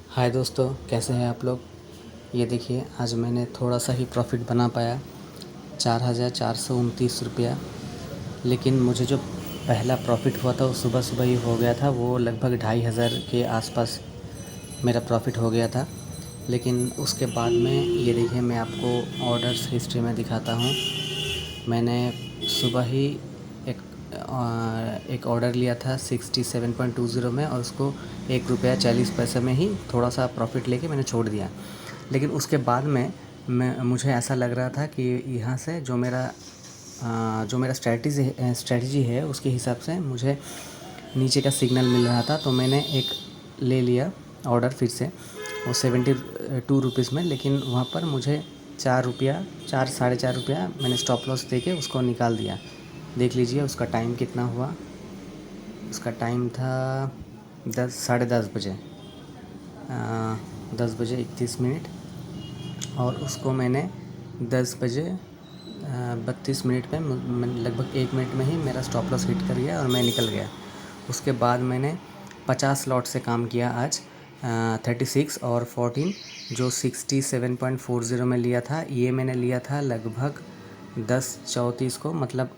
हाय दोस्तों, कैसे हैं आप लोग। ये देखिए, आज मैंने थोड़ा सा ही प्रॉफ़िट बना पाया, 4,429 रुपया। लेकिन मुझे जो पहला प्रॉफ़िट हुआ था वो सुबह सुबह ही हो गया था। वो लगभग 2,500 के आसपास मेरा प्रॉफ़िट हो गया था। लेकिन उसके बाद में ये देखिए, मैं आपको ऑर्डर्स हिस्ट्री में दिखाता हूँ। मैंने सुबह ही एक ऑर्डर लिया था 67.20 में, और उसको ₹1.40 में ही थोड़ा सा प्रॉफ़िट लेके मैंने छोड़ दिया। लेकिन उसके बाद में मुझे ऐसा लग रहा था कि यहाँ से जो मेरा स्ट्रैटेजी है उसके हिसाब से मुझे नीचे का सिग्नल मिल रहा था। तो मैंने एक ले लिया ऑर्डर फिर से, वो 72 रुपीज़ में। लेकिन वहाँ पर मुझे 4 रुपया, 4 साढ़े 4 रुपया मैंने स्टॉप लॉस दे के उसको निकाल दिया। देख लीजिए उसका टाइम कितना हुआ। उसका टाइम था 10 साढ़े 10 बजे, 10 बजे 31 मिनट। और उसको मैंने 10 बजे 32 मिनट में लगभग 1 मिनट में ही मेरा स्टॉप लॉस हिट कर गया और मैं निकल गया। उसके बाद मैंने 50 लॉट से काम किया आज, 36 और 14, जो 67.40 में लिया था। ये मैंने लिया था लगभग 10:34 को, मतलब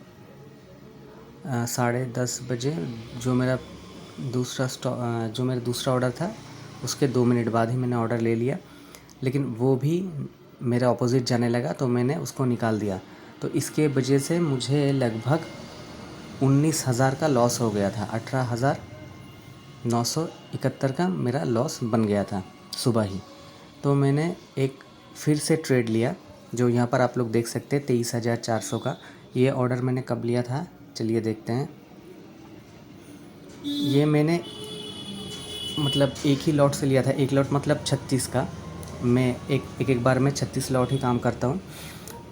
10:30 बजे। जो मेरा दूसरा ऑर्डर था उसके 2 मिनट बाद ही मैंने ऑर्डर ले लिया। लेकिन वो भी मेरा अपोज़िट जाने लगा तो मैंने उसको निकाल दिया। तो इसके वजह से मुझे लगभग 19,000 का लॉस हो गया था। 18,971 का मेरा लॉस बन गया था सुबह ही। तो मैंने एक फिर से ट्रेड लिया, जो यहाँ पर आप लोग देख सकते हैं 23,400 का। ये ऑर्डर मैंने कब लिया था, चलिए देखते हैं। ये मैंने मतलब एक ही लॉट से लिया था। एक लॉट मतलब 36 का। मैं एक बार में 36 लॉट ही काम करता हूँ।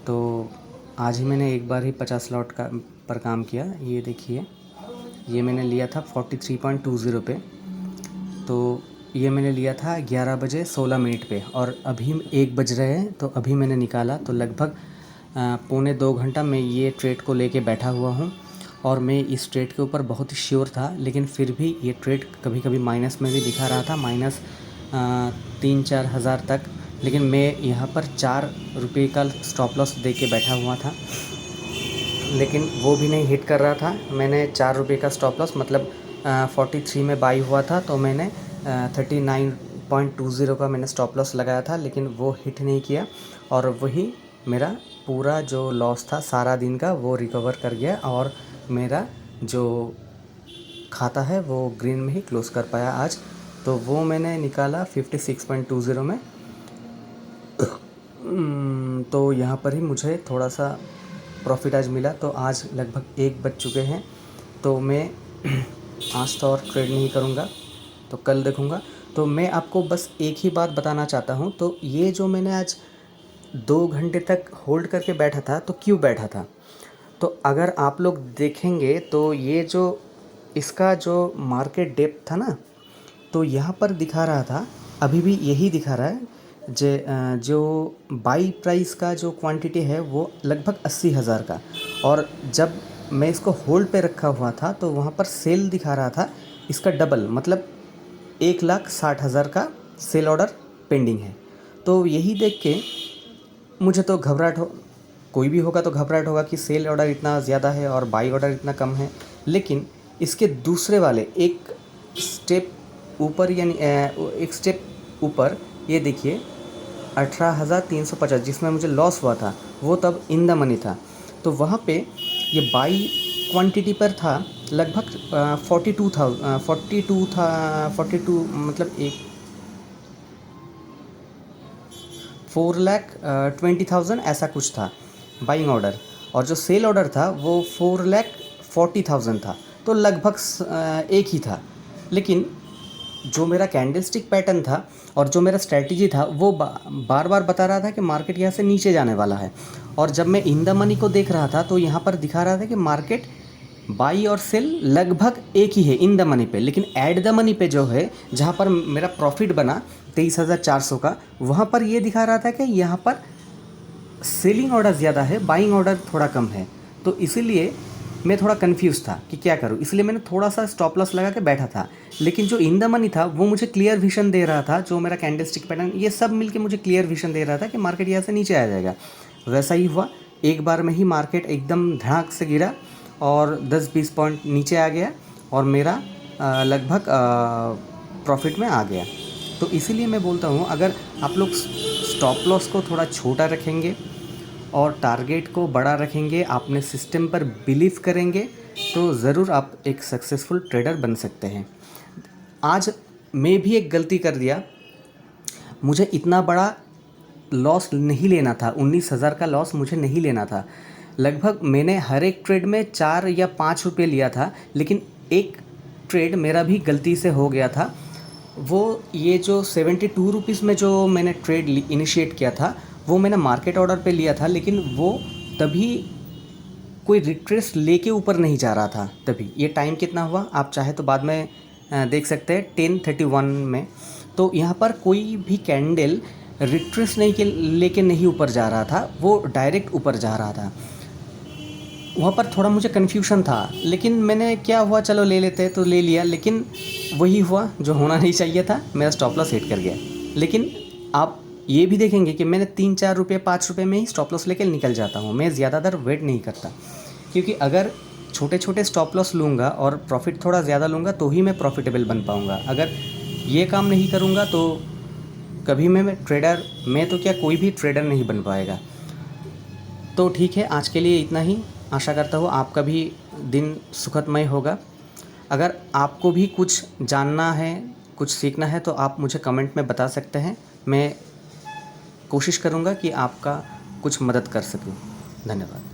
तो आज ही मैंने एक बार ही 50 लॉट का पर काम किया। ये देखिए, ये मैंने लिया था 43.20 पे। तो ये मैंने लिया था 11 बजे 16 मिनट पे, और अभी 1 बज रहे हैं। तो अभी मैंने निकाला। तो लगभग पौने 2 घंटा मैं ये ट्रेड को लेके बैठा हुआ हूँ, और मैं इस ट्रेड के ऊपर बहुत ही श्योर था। लेकिन फिर भी ये ट्रेड कभी कभी माइनस में भी दिखा रहा था, माइनस 3-4 हज़ार तक। लेकिन मैं यहाँ पर 4 रुपये का स्टॉप लॉस दे के बैठा हुआ था, लेकिन वो भी नहीं हिट कर रहा था। मैंने 4 रुपये का स्टॉप लॉस मतलब 43 में बाई हुआ था, तो मैंने 39.20 का मैंने स्टॉप लॉस लगाया था। लेकिन वो हिट नहीं किया, और वही मेरा पूरा जो लॉस था सारा दिन का वो रिकवर कर गया, और मेरा जो खाता है वो ग्रीन में ही क्लोज़ कर पाया आज। तो वो मैंने निकाला 56.20 में। तो यहाँ पर ही मुझे थोड़ा सा प्रॉफिट आज मिला। तो आज लगभग 1 बज चुके हैं। तो मैं आज तो और ट्रेड नहीं करूँगा, तो कल देखूँगा। तो मैं आपको बस एक ही बात बताना चाहता हूँ। तो ये जो मैंने आज 2 घंटे तक होल्ड करके बैठा था, तो क्यों बैठा था? तो अगर आप लोग देखेंगे तो ये जो इसका जो मार्केट डेप्थ था ना, तो यहाँ पर दिखा रहा था, अभी भी यही दिखा रहा है। जो बाई प्राइस का जो क्वांटिटी है वो लगभग 80,000 का। और जब मैं इसको होल्ड पे रखा हुआ था तो वहाँ पर सेल दिखा रहा था इसका डबल, मतलब 1,60,000 का सेल ऑर्डर पेंडिंग है। तो यही देख के मुझे तो घबराहट हो, कोई भी होगा तो घबराहट होगा कि सेल ऑर्डर इतना ज़्यादा है और बाई ऑर्डर इतना कम है। लेकिन इसके दूसरे वाले एक स्टेप ऊपर, यानी एक स्टेप ऊपर, ये देखिए 18,350 जिसमें मुझे लॉस हुआ था, वो तब इन द मनी था। तो वहाँ पे ये बाई क्वांटिटी पर था लगभग 42 था, 42 मतलब एक 4,20,000 ऐसा कुछ था बाइंग ऑर्डर। और जो सेल ऑर्डर था वो 4,40,000 था। तो लगभग एक ही था। लेकिन जो मेरा कैंडलस्टिक पैटर्न था और जो मेरा स्ट्रैटेजी था वो बार बार बता रहा था कि मार्केट यहाँ से नीचे जाने वाला है। और जब मैं इन द मनी को देख रहा था तो यहाँ पर दिखा रहा था कि मार्केट बाई और सेल लगभग एक ही है इन द मनी पे। लेकिन एट द मनी पे जो है, जहाँ पर मेरा प्रॉफिट बना 23,400 का, वहाँ पर ये दिखा रहा था कि यहाँ पर सेलिंग ऑर्डर ज़्यादा है, बाइंग ऑर्डर थोड़ा कम है। तो इसीलिए मैं थोड़ा कंफ्यूज था कि क्या करूँ, इसलिए मैंने थोड़ा सा स्टॉप लॉस लगा के बैठा था। लेकिन जो इन द मनी था वो मुझे क्लियर विजन दे रहा था, जो मेरा कैंडलस्टिक पैटर्न ये सब मिलके मुझे क्लियर विजन दे रहा था कि मार्केट यहाँ से नीचे आ जाएगा। वैसा ही हुआ, एक बार में ही मार्केट एकदम धड़ाक से गिरा और 10-20 पॉइंट नीचे आ गया और मेरा लगभग प्रॉफिट में आ गया। तो इसीलिए मैं बोलता हूँ, अगर आप लोग स्टॉप लॉस को थोड़ा छोटा रखेंगे और टारगेट को बड़ा रखेंगे, आपने सिस्टम पर बिलीव करेंगे, तो ज़रूर आप एक सक्सेसफुल ट्रेडर बन सकते हैं। आज मैं भी एक गलती कर दिया, मुझे इतना बड़ा लॉस नहीं लेना था, 19,000 का लॉस मुझे नहीं लेना था। लगभग मैंने हर एक ट्रेड में 4 या 5 रुपये लिया था, लेकिन एक ट्रेड मेरा भी गलती से हो गया था। वो ये जो 72 रुपीज़ में जो मैंने ट्रेड इनिशिएट किया था, वो मैंने मार्केट ऑर्डर पे लिया था, लेकिन वो तभी कोई रिट्रेस लेके ऊपर नहीं जा रहा था। तभी ये टाइम कितना हुआ आप चाहे तो बाद में देख सकते हैं, 10:31 में। तो यहाँ पर कोई भी कैंडल रिट्रेस नहीं के लेके नहीं ऊपर जा रहा था, वो डायरेक्ट ऊपर जा रहा था। वहाँ पर थोड़ा मुझे कन्फ्यूजन था, लेकिन मैंने क्या हुआ, चलो ले लेते तो ले लिया, लेकिन वही हुआ जो होना नहीं चाहिए था, मेरा स्टॉप लॉस हिट कर गया। लेकिन आप ये भी देखेंगे कि मैंने 3-4 रुपये 5 रुपये में ही स्टॉप लॉस लेकर निकल जाता हूँ, मैं ज़्यादातर वेट नहीं करता, क्योंकि अगर छोटे छोटे स्टॉप लॉस लूँगा और प्रॉफिट थोड़ा ज़्यादा लूँगा तो ही मैं प्रॉफिटेबल बन पाऊँगा। अगर ये काम नहीं करूँगा तो कभी मैं ट्रेडर, मैं तो क्या कोई भी ट्रेडर नहीं बन पाएगा। तो ठीक है, आज के लिए इतना ही। आशा करता हूँ आपका भी दिन सुखदमय होगा। अगर आपको भी कुछ जानना है, कुछ सीखना है, तो आप मुझे कमेंट में बता सकते हैं। मैं कोशिश करूँगा कि आपका कुछ मदद कर सकूँ। धन्यवाद।